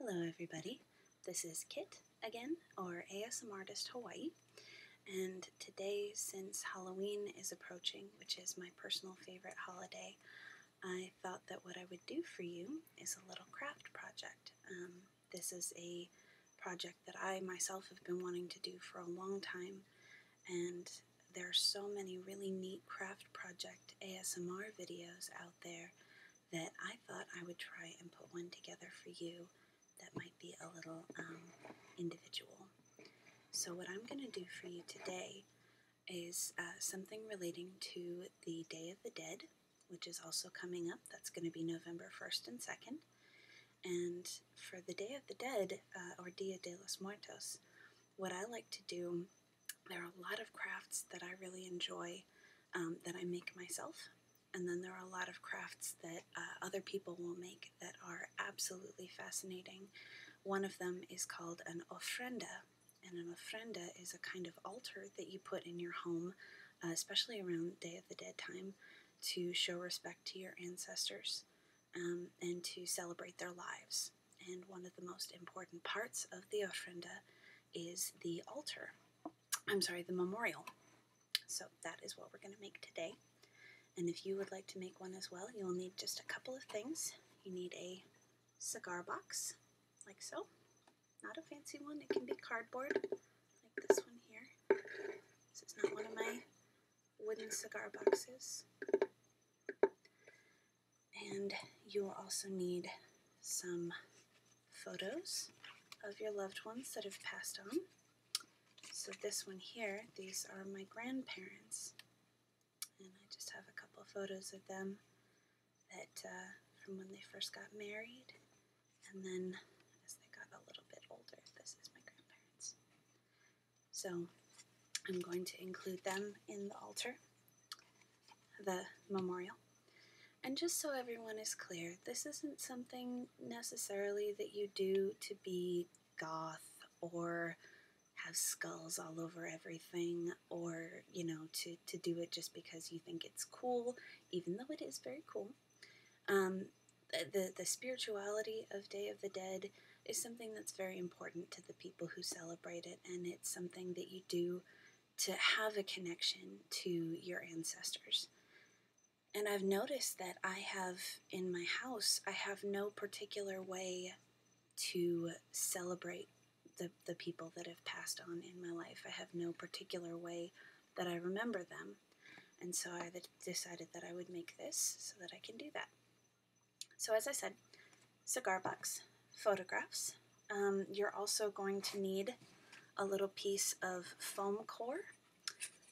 Hello everybody, this is Kit again, or ASM Artist Hawaii, and today, since Halloween is approaching, which is my personal favorite holiday, I thought that what I would do for you is a little craft project. This is a project that I myself have been wanting to do for a long time, and there are so many really neat craft project ASMR videos out there that I thought I would try and put one together for you that might be a little individual. So what I'm going to do for you today is something relating to the Day of the Dead, which is also coming up. That's going to be November 1st and 2nd. And for the Day of the Dead, or Dia de los Muertos, what I like to do, there are a lot of crafts that I really enjoy that I make myself. And then there are a lot of crafts that other people will make that are absolutely fascinating. One of them is called an ofrenda, and an ofrenda is a kind of altar that you put in your home, especially around Day of the Dead time, to show respect to your ancestors and to celebrate their lives. And one of the most important parts of the ofrenda is the altar. The memorial. So that is what we're going to make today. And if you would like to make one as well, you'll need just a couple of things. You need a cigar box, like so. Not a fancy one, it can be cardboard, like this one here. This is not one of my wooden cigar boxes. And you will also need some photos of your loved ones that have passed on. So this one here, these are my grandparents. And I just have a couple of photos of them that from when they first got married, and then as they got a little bit older. This is my grandparents. So I'm going to include them in the altar, the memorial. And just so everyone is clear, this isn't something necessarily that you do to be goth or have skulls all over everything, or, you know, to do it just because you think it's cool, even though it is very cool. The spirituality of Day of the Dead is something that's very important to the people who celebrate it, and it's something that you do to have a connection to your ancestors. And I've noticed that I have, in my house, I have no particular way to celebrate the people that have passed on in my life. I have no particular way that I remember them. And so I decided that I would make this so that I can do that. So as I said, cigar box, photographs. You're also going to need a little piece of foam core,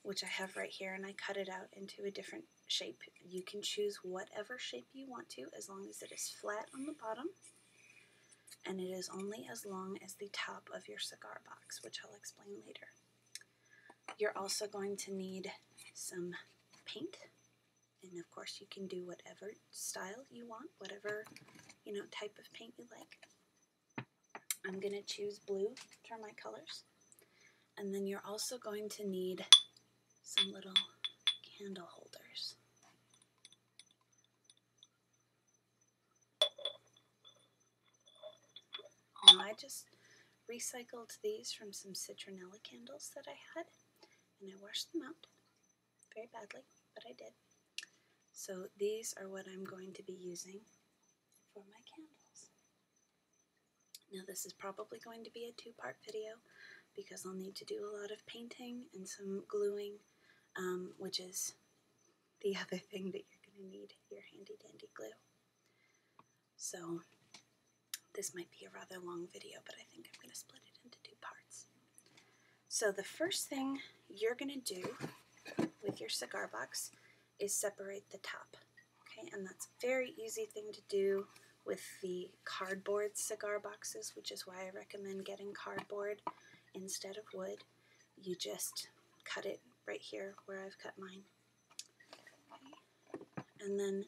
which I have right here, and I cut it out into a different shape. You can choose whatever shape you want to, as long as it is flat on the bottom, and it is only as long as the top of your cigar box, which I'll explain later. You're also going to need some paint, and of course you can do whatever style you want, whatever, you know, type of paint you like. I'm going to choose blue for my colors. And then you're also going to need some little candle holders. Now I just recycled these from some citronella candles that I had, and I washed them out very badly, but I did. So these are what I'm going to be using for my candles. Now this is probably going to be a two-part video because I'll need to do a lot of painting and some gluing, which is the other thing that you're going to need, your handy dandy glue. So this might be a rather long video, but I think I'm going to split it into two parts. So the first thing you're going to do with your cigar box is separate the top. Okay, and that's a very easy thing to do with the cardboard cigar boxes, which is why I recommend getting cardboard instead of wood. You just cut it right here where I've cut mine. Okay. And then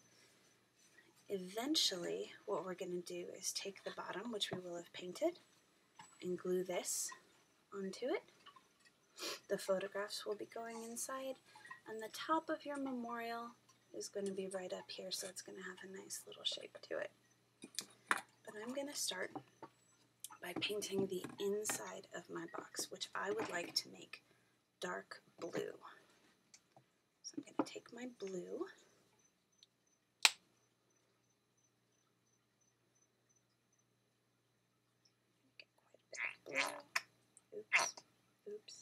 eventually what we're going to do is take the bottom, which we will have painted, and glue this onto it. The photographs will be going inside, and the top of your memorial is going to be right up here, so it's going to have a nice little shape to it. But I'm going to start by painting the inside of my box, which I would like to make dark blue. So I'm going to take my blue, get quite a bit of blue, oops,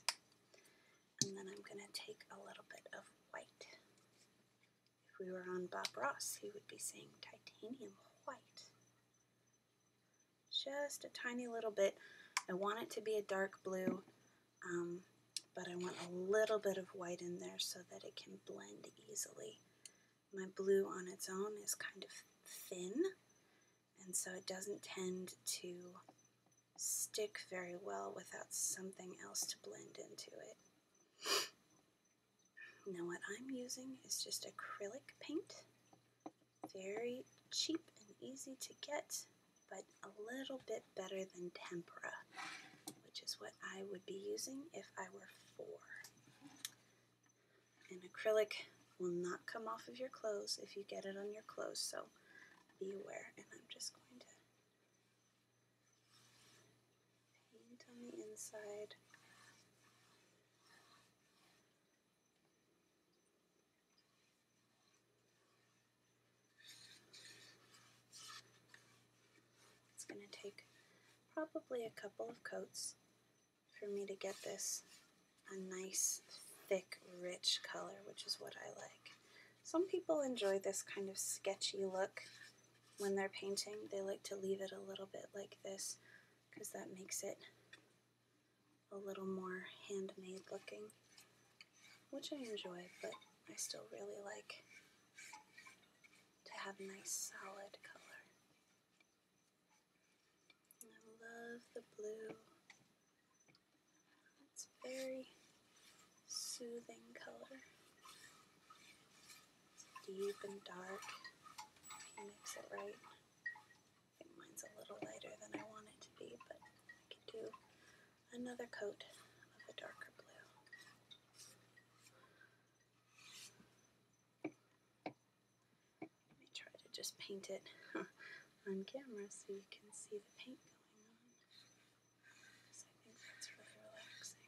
and then I'm going to take a little bit of white. If we were on Bob Ross, he would be saying titanium white. Just a tiny little bit. I want it to be a dark blue, but I want a little bit of white in there so that it can blend easily. My blue on its own is kind of thin, and so it doesn't tend to stick very well without something else to blend into it. Now what I'm using is just acrylic paint, very cheap and easy to get, but a little bit better than tempera, which is what I would be using if I were 4. And acrylic will not come off of your clothes if you get it on your clothes, so be aware. And I'm just going to paint on the inside. It's going to take probably a couple of coats for me to get this a nice, thick, rich color, which is what I like. Some people enjoy this kind of sketchy look when they're painting. They like to leave it a little bit like this because that makes it a little more handmade looking, which I enjoy, but I still really like to have a nice solid color. And I love the blue. It's a very soothing color. It's deep and dark. He mix it right. I think mine's a little lighter than I want it to be, but I could do another coat of a darker blue. Let me try to just paint it on camera so you can see the paint going on, because I think that's really relaxing.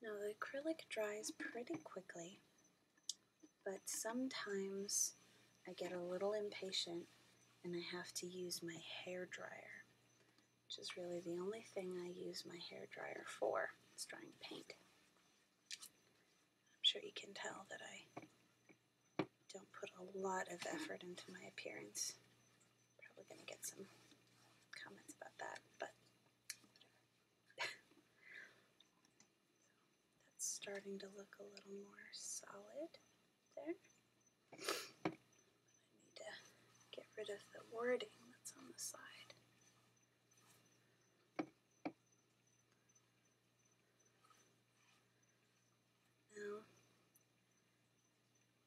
Now the acrylic dries pretty quickly, but sometimes I get a little impatient and I have to use my hair dryer, which is really the only thing I use my hair dryer for. It's drying paint. I'm sure you can tell that I don't put a lot of effort into my appearance. Probably going to get some comments about that, but that's starting to look a little more solid there. I need to get rid of the wording that's on the side. Now,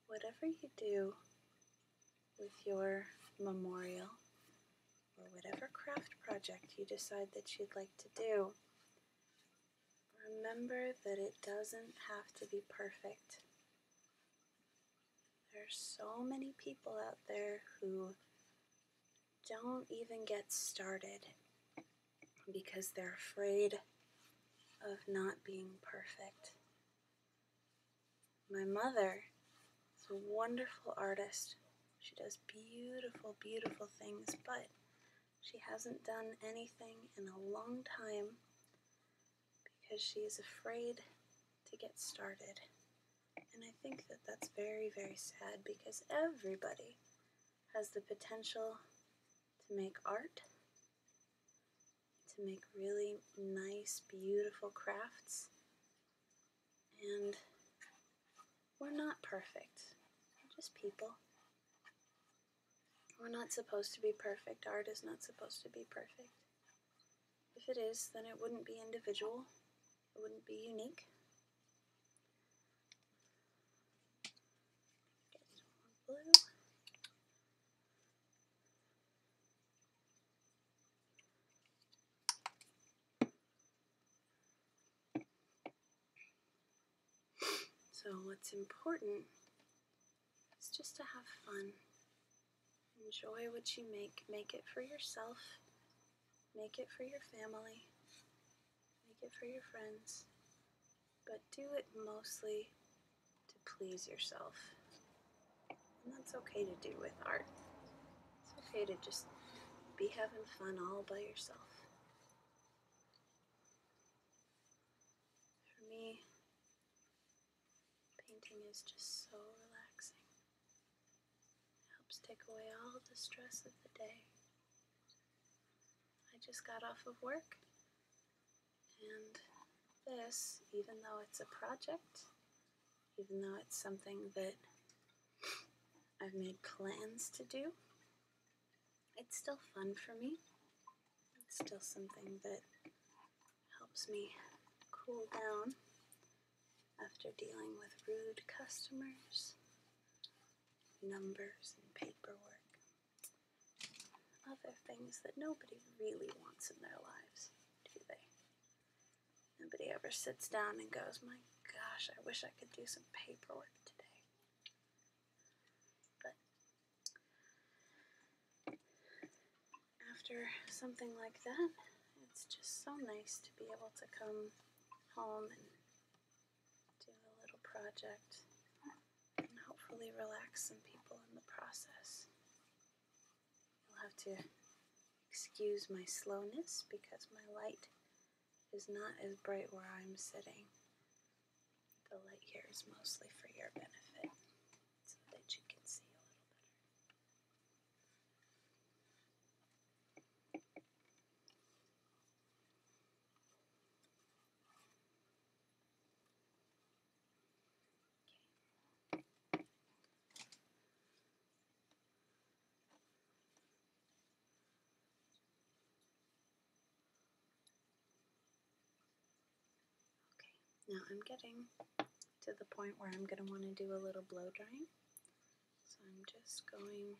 whatever you do with your memorial or whatever craft project you decide that you'd like to do, remember that it doesn't have to be perfect. There's so many people out there who don't even get started because they're afraid of not being perfect. My mother is a wonderful artist. She does beautiful, beautiful things, but she hasn't done anything in a long time because she is afraid to get started. And I think that that's very, very sad because everybody has the potential to make art, to make really nice, beautiful crafts. And we're not perfect. We're just people. We're not supposed to be perfect. Art is not supposed to be perfect. If it is, then it wouldn't be individual. It wouldn't be unique. Get some more blue. So what's important is just to have fun. Enjoy what you make. Make it for yourself. Make it for your family. Make it for your friends. But do it mostly to please yourself. And that's okay to do with art. It's okay to just be having fun all by yourself. For me, painting is just so relaxing. It helps take away all the stress of the day. I just got off of work, and this, even though it's a project, even though it's something that I've made plans to do, it's still fun for me. It's still something that helps me cool down after dealing with rude customers, numbers and paperwork, other things that nobody really wants in their lives, do they? Nobody ever sits down and goes, my gosh, I wish I could do some paperwork today. But after something like that, it's just so nice to be able to come home and do a little project and hopefully relax some people in the process. You'll have to excuse my slowness because my light is not as bright where I'm sitting. The light here is mostly for your benefit so that you can see a little better. Now I'm getting to the point where I'm going to want to do a little blow drying. So I'm just going